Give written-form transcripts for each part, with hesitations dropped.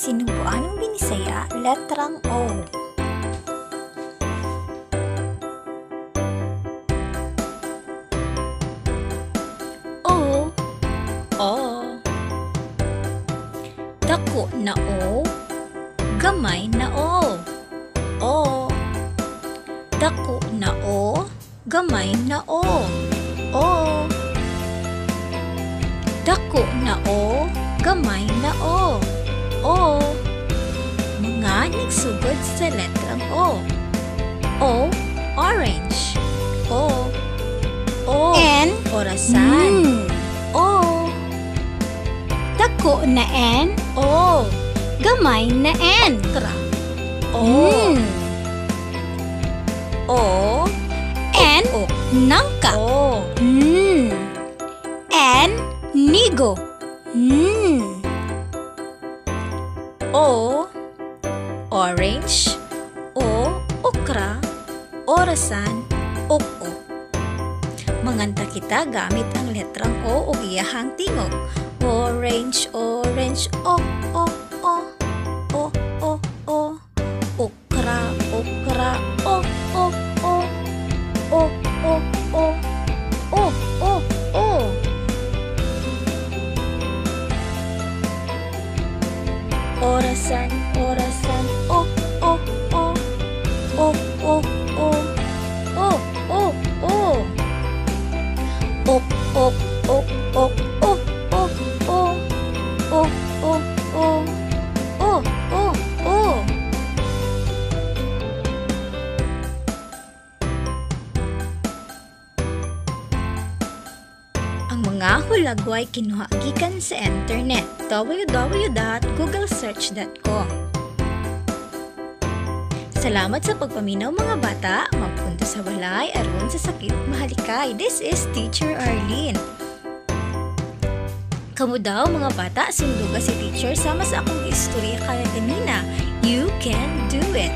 Sinubuan ng binisaya, letrang O. O. Dako na O, gamay na O. O. Dako na O, gamay na O. O. Dako na O, gamay na O. O. Mga nagsugod sa letrang O. O, orange. O. O, N, orasan. O. dako na N, O. gamay na N. Okra. O. O. N, O. nangka. O. N, nigo. O, orange. O, okra. Orasan, o. Manganta kita gamit ang letrang O ug iyahang tingog. Orange, orange, O, O, O. O, O, O. Okra, okra, O, O, O. O, O, O. O, O, O. Orasan, orasan, O, O, O. O, O, O. O, O, O. Ok, ok, ok, ok, ok, ok, ok, ok, ok, ok, ok, ok. Ang mga hulagway kinuha gikan sa internet www.googlesearch.com. Salamat sa pagpaminaw mga bata, magpunta sa balay aron sa sakit mahalikay. This is Teacher Arlene. Kamu daw mga bata, sunduga si teacher sama sa akong istorya kaya kanina. You can do it!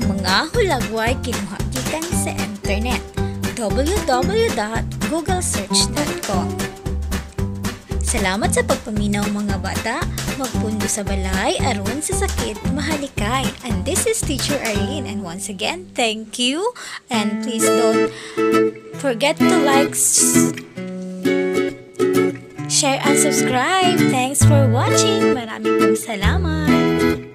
Mga hulagway kinuha gikan sa internet www.googlesearch.com. Salamat sa pagpaminaw mga bata, magpundo sa balay aron sa sakit mahalikay. And this is Teacher Arlene, and once again, thank you, and please don't forget to like, share and subscribe. Thanks for watching. Maraming salamat.